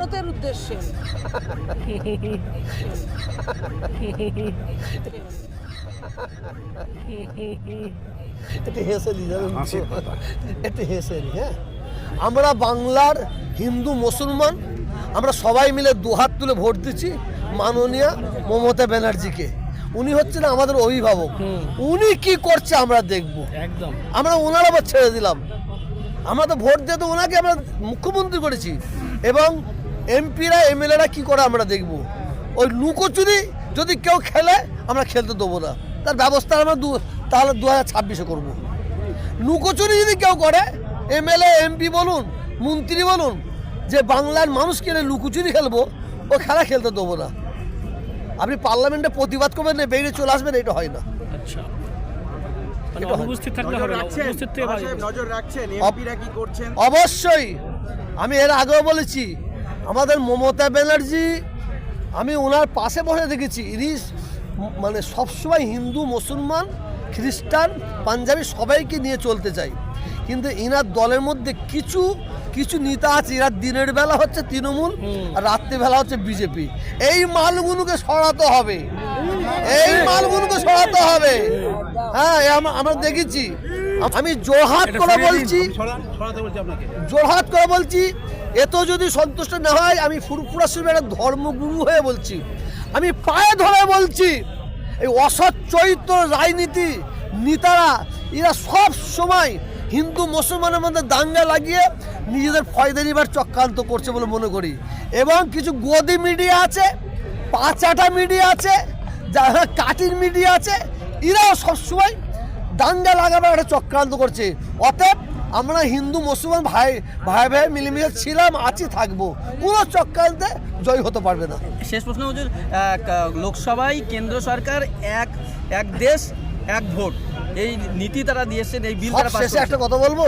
ভারতের উদ্দেশ্যে। এটা হেসেলি জানেন, এটা হেসেলি। হ্যাঁ, আমরা বাংলার হিন্দু মুসলমান আমরা সবাই মিলে দুহাত তুলে ভোট দিচ্ছি মাননীয় মমতা ব্যানার্জিকে। উনি হচ্ছেন আমাদের অভিভাবক, উনি কি করছে আমরা দেখব। একদম আমরা ওনার আবার ছেড়ে দিলাম, আমরা তো ভোট দিয়ে তো ওনাকে আমরা মুখ্যমন্ত্রী করেছি, এবং এমপিরা এমএলএরা কি করে আমরা দেখব। ওই লুকোচুরি যদি কেউ খেলে আমরা খেলতে দেবো না, তার ব্যবস্থা আমরা তাহলে 2026-এ করবো। লুকোচুরি যদি কেউ করে, এমএলএ এমপি বলুন মন্ত্রী বলুন, যে বাংলার মানুষকে লুকোচুরি খেলবো, ও খেলা খেলতে দেবো না। আপনি পার্লামেন্টে প্রতিবাদ করবেন না, বেরিয়ে চলে আসবেন, এটা হয় না। আচ্ছা, মানে অনুপস্থিত থাকলে হবে না, উপস্থিত থেকে নজর রাখছেন এমপিরা কি করছেন? অবশ্যই, আমি এর আগেও বলেছি, আমাদের মমতা ব্যানার্জি আমি ওনার পাশে বসে দেখেছি। ইনি মানে সবসময় হিন্দু মুসলমান খ্রিস্টান পাঞ্জাবি সবাইকে নিয়ে চলতে চাই, কিন্তু ইনার দলের মধ্যে কিছু কিছু নেতা আছে, এরা দিনের বেলা হচ্ছে তৃণমূল আর রাত্রিবেলা হচ্ছে বিজেপি। এই মালগুলোকে সরাতে হবে, এই মালগুলোকে সরাতে হবে। হ্যাঁ, আমরা দেখেছি। আমি জোরহাত করে বলছি, জোরহাত করে বলছি, এত যদি সন্তুষ্ট না হয়, আমি ফুরফুরা শরীফের একটা ধর্মগুরু হয়ে বলছি, আমি পায়ে ধরে বলছি, এই অসৎ চরিত্র রাজনীতি নেতারা এরা সব সময় হিন্দু মুসলমানের মধ্যে দাঙ্গা লাগিয়ে নিজেদের ফয়দা নিবার চক্রান্ত করছে বলে মনে করি। এবং কিছু গদি মিডিয়া আছে, পাঁচাটা মিডিয়া আছে, যারা কাটিং মিডিয়া আছে, এরাও সবসময় দাঙ্গা লাগাবার একটা চক্রান্ত করছে। অতএব আমরা হিন্দু মুসলমান ভাই ভাই ভাই মিলেমিশে ছিলাম, আছি, থাকবো, কোনো চক্রান্তে জয় হতে পারবে না। শেষ প্রশ্ন হুজুর, লোকসভায় কেন্দ্র সরকার এক দেশ এক ভোট এই নীতি তারা দিয়েছেন, এই বিল তারা পাস শেষে একটা কথা বলবো,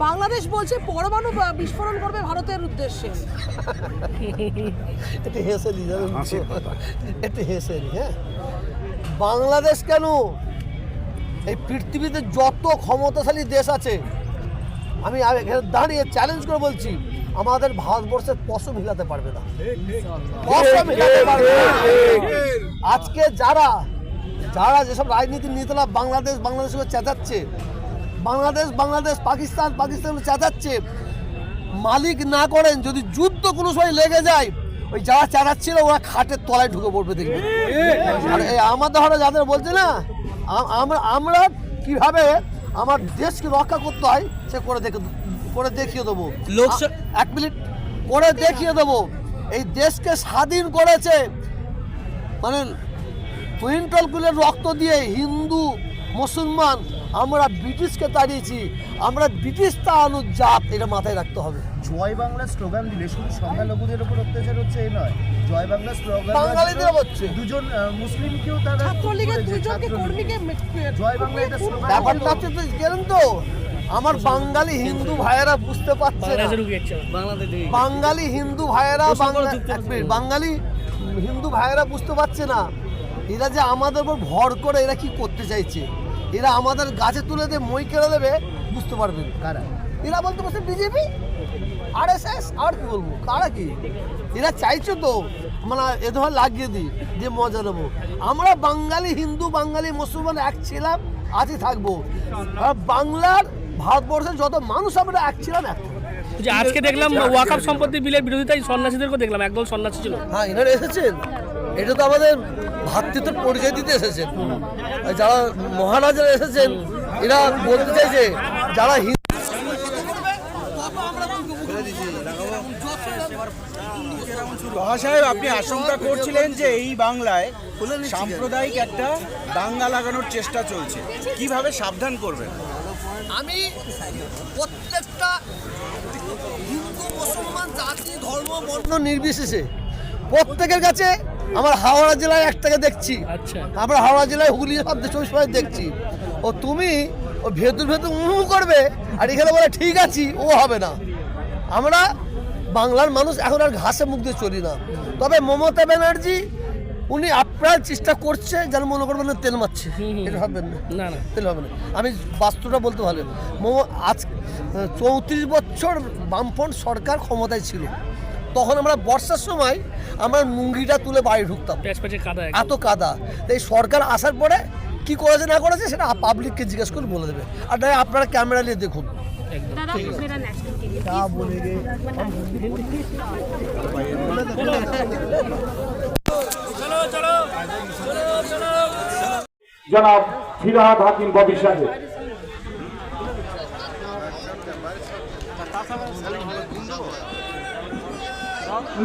বাংলাদেশ বলছে পরমাণু বিস্ফোরণ করবে ভারতের উদ্দেশ্যে। এটা হেসেলি জানেন, এটা হেসেলি। হ্যাঁ, বাংলাদেশ কেন, এই পৃথিবীতে যত ক্ষমতাশালী দেশ আছে, আমি এখানে দাঁড়িয়ে চ্যালেঞ্জ করে বলছি, আমাদের ভারতবর্ষের পশম হিলাতে পারবে না, পশম হিলাতে পারবে না। আজকে যারা যারা যেসব রাজনীতির নেতারা বাংলাদেশ বাংলাদেশ করে চেঁচাচ্ছে, বাংলাদেশ বাংলাদেশ পাকিস্তান পাকিস্তান চেঁচাচ্ছে, মালিক না করেন, যদি যুদ্ধ কোনো সময় লেগে যায়, ওই যারা চেঁচাচ্ছিল ওরা খাটের তলায় ঢুকে পড়বে, দেখবে। আর এই আমাদের হলে যাদের বলছে না, আমরা কিভাবে আমার দেশকে রক্ষা করতে হয় সে করে দেখিয়ে দেবো। এক মিনিট করে দেখিয়ে দেবো। এই দেশকে স্বাধীন করেছে মানে কুইন্টলগুলোর রক্ত দিয়ে হিন্দু মুসলমান আমরা ব্রিটিশকে তাড়িয়েছি, আমরা ব্রিটিশ তাড়ানোর জাত, এটা মাথায় রাখতে হবে। জয় বাংলা স্লোগান দিলে শুধু সংখ্যালঘুদের উপর অত্যাচার হচ্ছে এই নয়, জয় বাংলা স্লোগান বাঙালিদের হচ্ছে, দুজন মুসলিমকেও তারা ছাত্রলীগের দুজনকে কর্মীকে জয় বাংলা এটা স্লোগান। ব্যাপারটা হচ্ছে তো গেলেন তো, আমার বাঙালি হিন্দু ভাইয়েরা বুঝতে পারছে না, বাঙালি হিন্দু ভাইয়েরা বাঙালি হিন্দু ভাইয়েরা বুঝতে পারছে না, এরা যে আমাদের উপর ভর করে এরা কি করতে চাইছে। এরা আমাদের গাছে তুলে দিয়ে মই কেড়ে দেবে, বুঝতে পারবেন কারা। এরা বলতে পারছে বিজেপি আরএসএস, আর কি বলবো, কারা কি। এরা চাইছে তো মানে এ ধর লাগিয়ে দিই, দিয়ে মজা নেবো। আমরা বাঙালি হিন্দু বাঙালি মুসলমান এক ছিলাম, আছি, থাকবো। বাংলার ভারতবর্ষের যত মানুষ আমরা এক ছিলাম, এক। আজকে দেখলাম ওয়াকফ সম্পত্তি বিলের বিরোধিতায় সন্ন্যাসীদেরকে দেখলাম, একদল সন্ন্যাসী ছিল। হ্যাঁ, এনারা এসেছেন, এটা তো আমাদের ভ্রাতৃত্বের পরিচয় দিতে এসেছেন। যারা মহারাজারা এসেছেন, এরা বলতে চাইছে যারা সাহেব, আপনি আশঙ্কা করছিলেন যে এই বাংলায় সাম্প্রদায়িক একটা দাঙ্গা লাগানোর চেষ্টা চলছে, কিভাবে সাবধান করবেন? আমি প্রত্যেকটা হিন্দু মুসলমান জাতি ধর্ম বর্ণ নির্বিশেষে প্রত্যেকের কাছে আমার হাওড়া জেলায় একটাকে দেখছি, আমরা হাওড়া জেলায় হুগলি সব 24 দেখছি। ও তুমি ও ভেতর ভেতর করবে আর এখানে বলে ঠিক আছি, ও হবে না। আমরা বাংলার মানুষ এখন আর ঘাসে মুখ দিয়ে চলি না। তবে মমতা ব্যানার্জি উনি আপ্রাণ চেষ্টা করছে, যেন মনে করবেন না তেল মারছে, এটা ভাববেন না, তেল হবে না। আমি বাস্তুটা বলতে ভালো, আজ 34 বছর বামফ্রন্ট সরকার ক্ষমতায় ছিল, তখন আমরা বর্ষার সময় আমরা নুঙ্গিটা তুলে বাড়ি ঢুকতাম, প্যাচ প্যাচে কাদা এত কাদা। এই সরকার আসার পরে কি করেছে না করেছে সেটা পাবলিককে জিজ্ঞেস করে বলে দেবে। আর তাই আপনারা ক্যামেরা নিয়ে দেখুন। दादा मेरा नेशनल के लिए क्या बोलेंगे जनाब फिरहाद हाकिम बबी साहेब।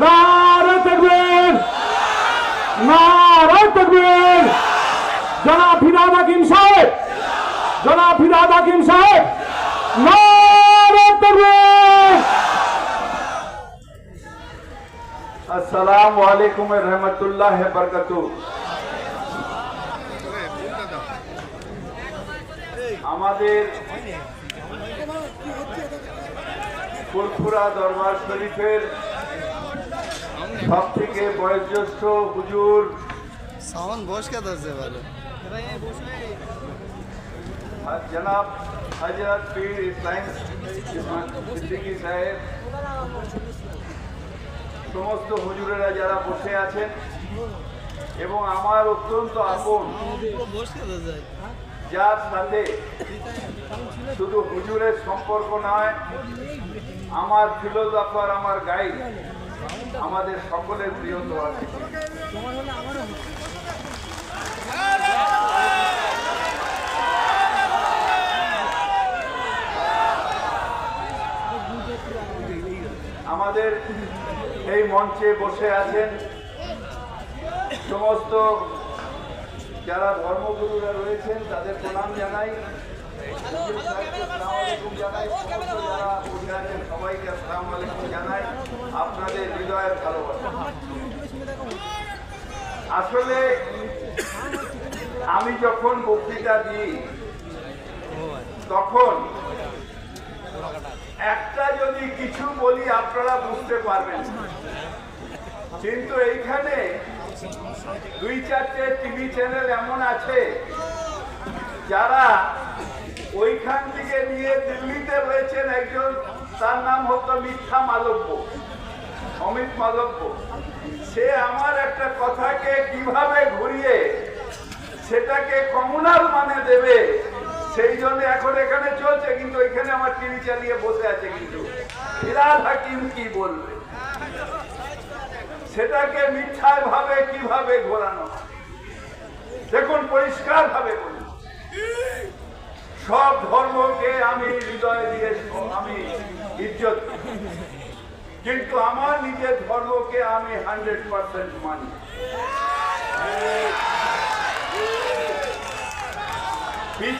नारे तकबीर, नारे तकबीर। जनाब फिरहाद हाकिम साहेब, जनाब फिरहाद हाकिम साहेब, नारे तकबीर। अस्सलाम वालेकुम रहमतुल्लाह बरकातुहू। আমাদের ফুলপুরা দরবার শরীফের সব থেকে বয়োজ্যেষ্ঠ হুজুর জনাব হযরত পীর ইসলাম সিদ্দিকী সাহেব, সমস্ত হুজুরেরা যারা বসে আছেন এবং আমার অত্যন্ত আপন, যার সাথে শুধু হুজুরের সম্পর্ক নয়, আমার ফিলোসফার, আমার গাইড, আমাদের সকলের প্রিয় দোয়া। আমাদের এই মঞ্চে বসে আছেন সমস্ত যারা ধর্মগুরুরা রয়েছেন, তাদের প্রণাম জানাই, সবাইকে আসসালামু আলাইকুম জানাই, আপনাদের হৃদয়ের ভালোবাসা। আসলে আমি যখন বক্তৃতা দিই তখন একটা যদি কিছু বলি আপনারা বুঝতে পারবেন, কিন্তু এইখানে 2-4টে টিভি চ্যানেল এমন আছে যারা ওইখান থেকে নিয়ে দিল্লিতে রয়েছেন একজন, তার নাম হতো মিথ্যা মালব্য, অমিত মালব্য। সে আমার একটা কথাকে কিভাবে ঘুরিয়ে সেটাকে কমিউনাল মানে দেবে, সেই জন্য এখন এখানে চলছে, কিন্তু এখানে আমার টিভি চালিয়ে বসে আছে। কিন্তু ফিরহাদ হাকিম কি বলবে, সেটাকে মিথ্যায় ভাবে কিভাবে ঘোরানো। দেখুন, পরিষ্কার ভাবে বলুন, সব ধর্মকে আমি হৃদয় দিয়ে আমি ইজ্জত করি, কিন্তু আমার নিজের ধর্মকে আমি 100% মানি।